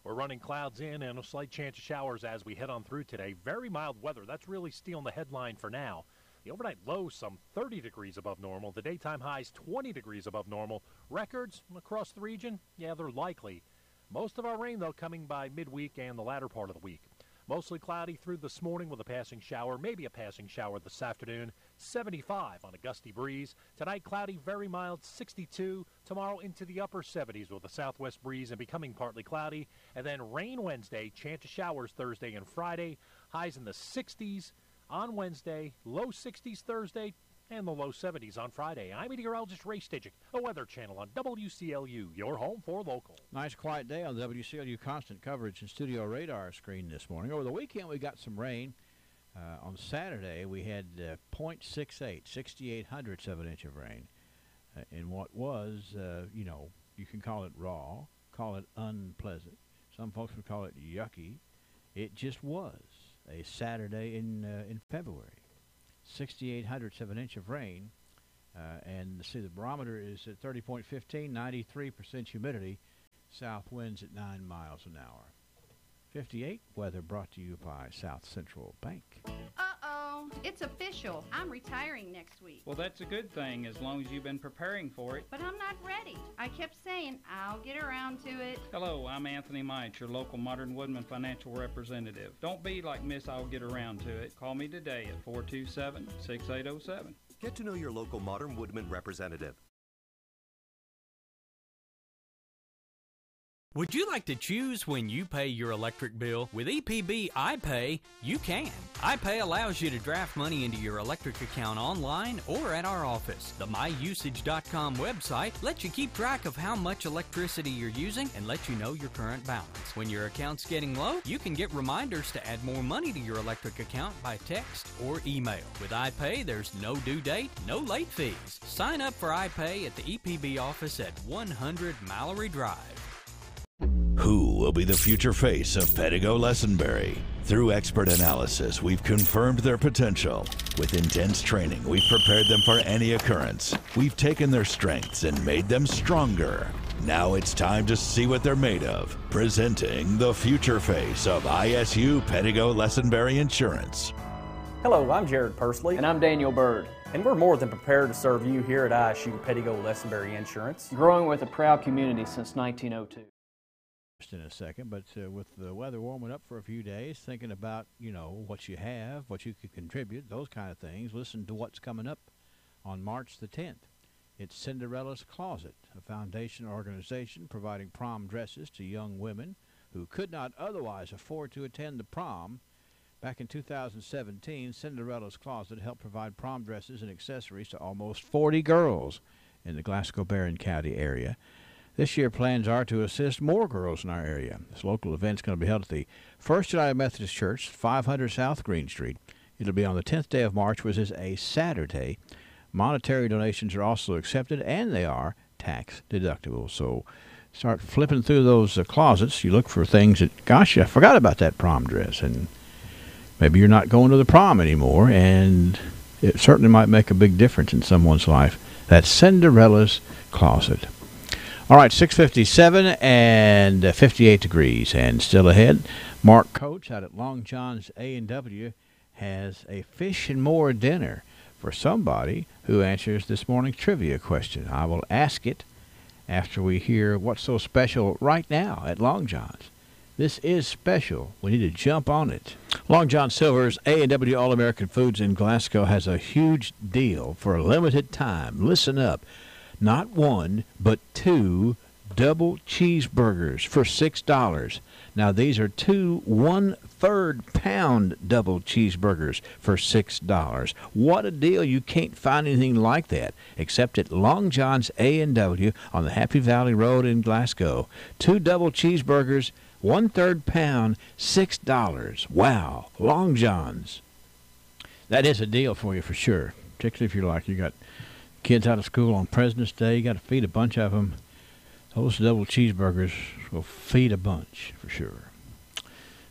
We're running clouds in and a slight chance of showers as we head on through today. Very mild weather. That's really stealing the headline for now. The overnight low, some 30 degrees above normal. The daytime highs, 20 degrees above normal. Records across the region, yeah, they're likely. Most of our rain, though, coming by midweek and the latter part of the week. Mostly cloudy through this morning with a passing shower, maybe a passing shower this afternoon. 75 on a gusty breeze. Tonight, cloudy, very mild, 62. Tomorrow into the upper 70s with a southwest breeze and becoming partly cloudy. And then rain Wednesday, chance of showers Thursday and Friday. Highs in the 60s on Wednesday, low 60s Thursday, and the low 70s on Friday. I'm meteorologist Ray Staging, the Weather Channel on WCLU, your home for local. Nice quiet day on the WCLU constant coverage and studio radar screen this morning. Over the weekend, we got some rain. On Saturday, we had 0.68, 6,800ths of an inch of rain. In what was, you can call it raw, call it unpleasant. Some folks would call it yucky. It just was. a Saturday in February. 6,800ths of an inch of rain. And see, the barometer is at 30.15, 93% humidity, south winds at 9 miles an hour. 58 weather brought to you by South Central Bank. Uh-oh, it's official. I'm retiring next week. Well, that's a good thing as long as you've been preparing for it. But I'm not ready. I kept saying I'll get around to it. Hello, I'm Anthony Mite, your local Modern Woodman financial representative. Don't be like Miss I'll get around to it. Call me today at 427-6807. Get to know your local Modern Woodman representative. Would you like to choose when you pay your electric bill? With EPB iPay, you can. iPay allows you to draft money into your electric account online or at our office. The myusage.com website lets you keep track of how much electricity you're using and lets you know your current balance. When your account's getting low, you can get reminders to add more money to your electric account by text or email. With iPay, there's no due date, no late fees. Sign up for iPay at the EPB office at 100 Mallory Drive. Who will be the future face of Pedigo Lessenberry? Through expert analysis, we've confirmed their potential. With intense training, we've prepared them for any occurrence. We've taken their strengths and made them stronger. Now it's time to see what they're made of. Presenting the future face of ISU Pedigo Lessenberry Insurance. Hello, I'm Jared Pursley. And I'm Daniel Bird. And we're more than prepared to serve you here at ISU Pedigo Lessenberry Insurance. Growing with a proud community since 1902. In a second, but with the weather warming up for a few days, thinking about, what you have, what you could contribute, those kind of things, listen to what's coming up on March the 10th. It's Cinderella's Closet, a foundation organization providing prom dresses to young women who could not otherwise afford to attend the prom. Back in 2017, Cinderella's Closet helped provide prom dresses and accessories to almost 40 girls in the Glasgow-Barron County area. This year, plans are to assist more girls in our area. This local event is going to be held at the First United Methodist Church, 500 South Green Street. It'll be on the 10th day of March, which is a Saturday. Monetary donations are also accepted, and they are tax deductible. So start flipping through those closets. You look for things that, gosh, I forgot about that prom dress. And maybe you're not going to the prom anymore, and it certainly might make a big difference in someone's life. That's Cinderella's Closet. All right, 6:57 and 58 degrees, and still ahead. Mark Coates out at Long John's A&W has a fish and more dinner for somebody who answers this morning's trivia question. I will ask it after we hear what's so special right now at Long John's. This is special. We need to jump on it. Long John Silver's A&W All-American Foods in Glasgow has a huge deal for a limited time. Listen up. Not one, but 2 double cheeseburgers for $6. Now, these are 2 1/3 pound double cheeseburgers for $6. What a deal. You can't find anything like that except at Long John's A&W on the Happy Valley Road in Glasgow. 2 double cheeseburgers, 1/3 pound, $6. Wow. Long John's. That is a deal for you for sure, particularly if you got kids out of school on President's Day. You got to feed a bunch of them. Those double cheeseburgers will feed a bunch for sure.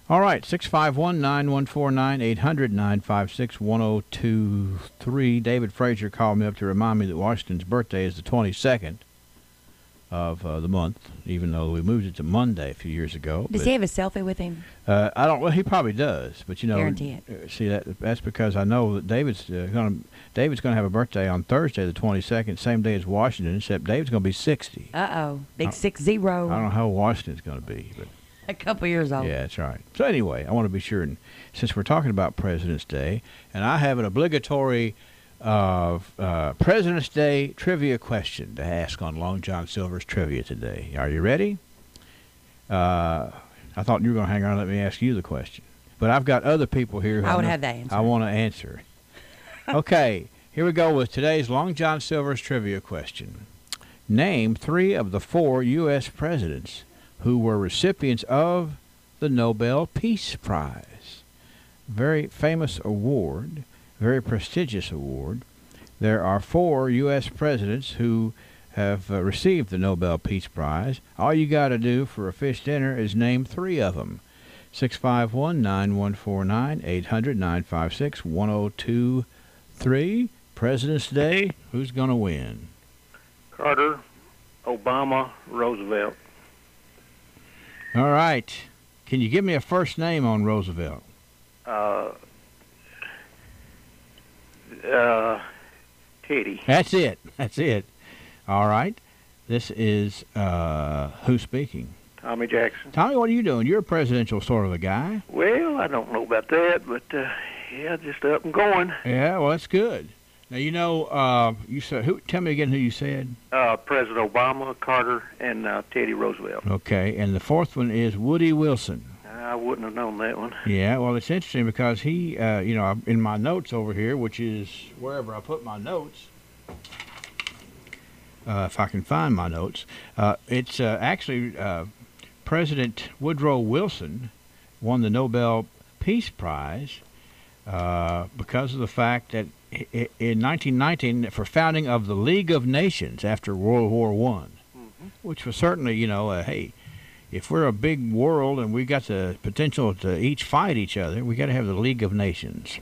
All right, 651-9149-800-956-1023. David Frazier called me up to remind me that Washington's birthday is the 22nd of the month, even though we moved it to Monday a few years ago. Does he have a selfie with him? I don't. Well, he probably does, but Guarantee it. See that's because I know that David's going to have a birthday on Thursday, the 22nd, same day as Washington. Except David's going to be 60. Big 60. I don't know how Washington's going to be, but a couple years old. Yeah, that's right. So anyway, I want to be sure, and since we're talking about President's Day, and I have an obligatory President's Day trivia question to ask on Long John Silver's trivia today. Are you ready? I thought you were going to hang around and let me ask you the question. But I've got other people here who I would have the answer. I want to answer. Okay, here we go with today's Long John Silver's trivia question. Name 3 of the 4 U.S. presidents who were recipients of the Nobel Peace Prize. Very famous award, very prestigious award. There are 4 U.S. presidents who have received the Nobel Peace Prize. All you got to do for a fish dinner is name 3 of them. 651-9149, 800-956-1023. President's Day, who's going to win? Carter, Obama, Roosevelt. All right. Can you give me a first name on Roosevelt? Teddy. That's it. That's it. All right. This is who's speaking? Tommy Jackson. Tommy, what are you doing? You're a presidential sort of a guy. Well, I don't know about that, but yeah, just up and going. Yeah, well, that's good. Now, you know, you said, who? Tell me again who you said. President Obama, Carter, and Teddy Roosevelt. Okay, and the fourth one is Woody Wilson. I wouldn't have known that one. Yeah, well, it's interesting because he, you know, in my notes over here, which is wherever I put my notes, if I can find my notes, it's actually President Woodrow Wilson won the Nobel Peace Prize because of the fact that in 1919, for founding of the League of Nations after World War I, which was certainly, you know, hey, if we're a big world and we got the potential to each fight each other, we got to have the League of Nations.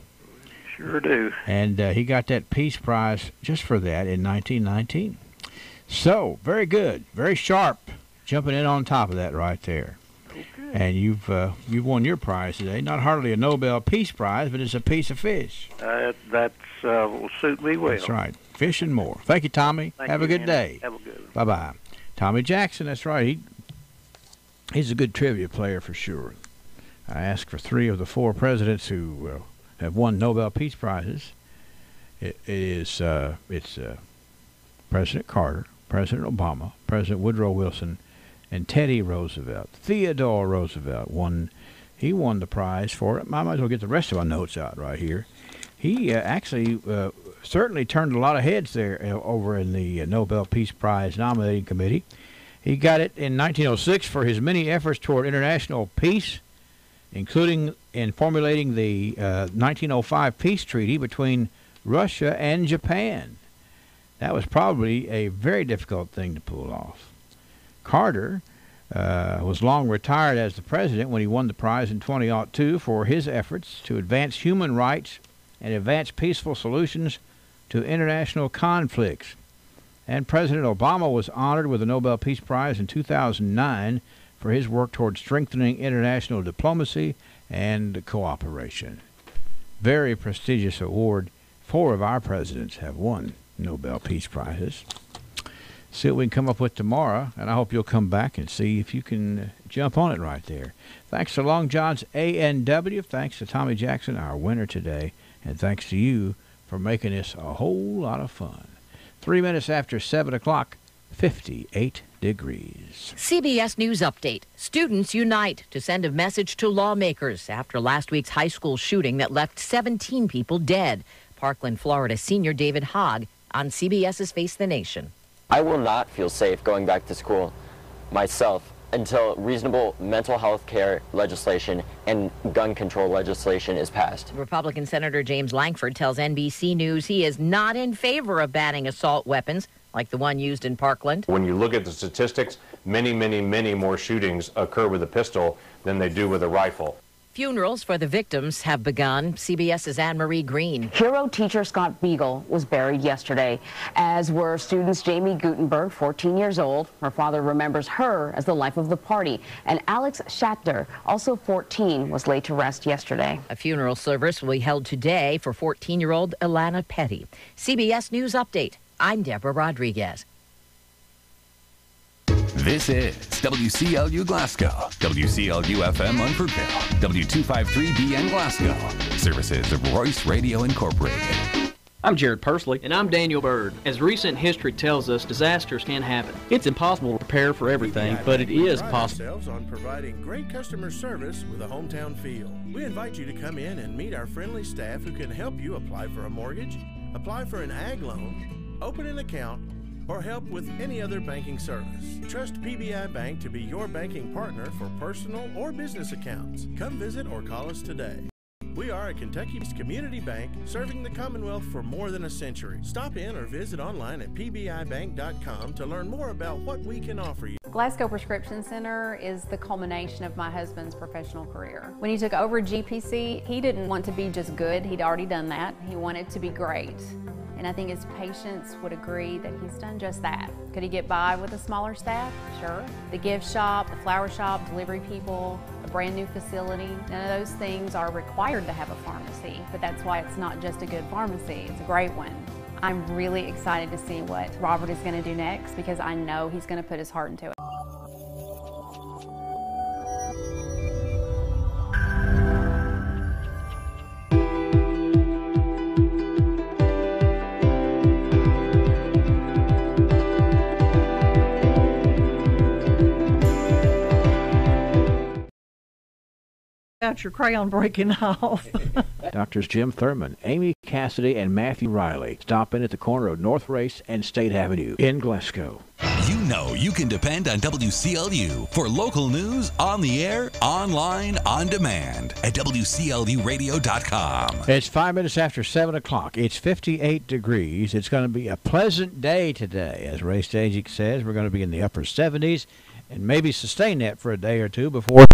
Sure do. And he got that Peace Prize just for that in 1919. So, very good, very sharp, jumping in on top of that right there. Okay. And you've won your prize today. Not hardly a Nobel Peace Prize, but it's a piece of fish. That will suit me well. That's right. Fish and more. Thank you, Tommy. Have a good day. Have a good one. Bye-bye. Tommy Jackson, that's right. He's a good trivia player for sure. I asked for 3 of the 4 presidents who have won Nobel Peace Prizes. It's President Carter, President Obama, President Woodrow Wilson, and Teddy Roosevelt. Theodore Roosevelt won the prize for it. I might as well get the rest of my notes out right here. He actually certainly turned a lot of heads there over in the Nobel Peace Prize nominating committee. He got it in 1906 for his many efforts toward international peace, including in formulating the 1905 peace treaty between Russia and Japan. That was probably a very difficult thing to pull off. Carter was long retired as the president when he won the prize in 2002 for his efforts to advance human rights and advance peaceful solutions to international conflicts. And President Obama was honored with the Nobel Peace Prize in 2009 for his work toward strengthening international diplomacy and cooperation. Very prestigious award. 4 of our presidents have won Nobel Peace Prizes. See what we can come up with tomorrow, and I hope you'll come back and see if you can jump on it right there. Thanks to Long John's A&W. Thanks to Tommy Jackson, our winner today. And thanks to you for making this a whole lot of fun. 3 minutes after 7 o'clock, 58 degrees. CBS News Update. Students unite to send a message to lawmakers after last week's high school shooting that left 17 people dead. Parkland, Florida senior David Hogg on CBS's Face the Nation. I will not feel safe going back to school myself until reasonable mental health care legislation and gun control legislation is passed. Republican Senator James Lankford tells NBC News he is not in favor of banning assault weapons like the one used in Parkland. When you look at the statistics, many more shootings occur with a pistol than they do with a rifle. Funerals for the victims have begun. CBS's Anne-Marie Green. Hero teacher Scott Beagle was buried yesterday, as were students Jamie Gutenberg, 14 years old. Her father remembers her as the life of the party. And Alex Schachter, also 14, was laid to rest yesterday. A funeral service will be held today for 14-year-old Alana Petty. CBS News Update. I'm Deborah Rodriguez. This is WCLU Glasgow, WCLU-FM Unfordville, W253BN Glasgow. Services of Royce Radio Incorporated. I'm Jared Persley. And I'm Daniel Bird. As recent history tells us, disasters can happen. It's impossible to prepare for everything, but it is possible. On providing great customer service with a hometown feel. We invite you to come in and meet our friendly staff who can help you apply for a mortgage, apply for an ag loan, open an account, or help with any other banking service. Trust PBI Bank to be your banking partner for personal or business accounts. Come visit or call us today. We are a Kentucky-based community bank serving the Commonwealth for more than a century. Stop in or visit online at pbibank.com to learn more about what we can offer you. Glasgow Prescription Center is the culmination of my husband's professional career. When he took over GPC, he didn't want to be just good. He'd already done that. He wanted to be great. And I think his patients would agree that he's done just that. Could he get by with a smaller staff? Sure. The gift shop, the flower shop, delivery people, a brand new facility, none of those things are required to have a pharmacy, but that's why it's not just a good pharmacy, it's a great one. I'm really excited to see what Robert is going to do next because I know he's going to put his heart into it. Got your crayon breaking off. Doctors Jim Thurman, Amy Cassidy, and Matthew Riley stop in at the corner of North Race and State Avenue in Glasgow. You know you can depend on WCLU for local news on the air, online, on demand at WCLUradio.com. It's 5 minutes after 7 o'clock. It's 58 degrees. It's going to be a pleasant day today. As Ray Stajic says, we're going to be in the upper 70s and maybe sustain that for a day or two before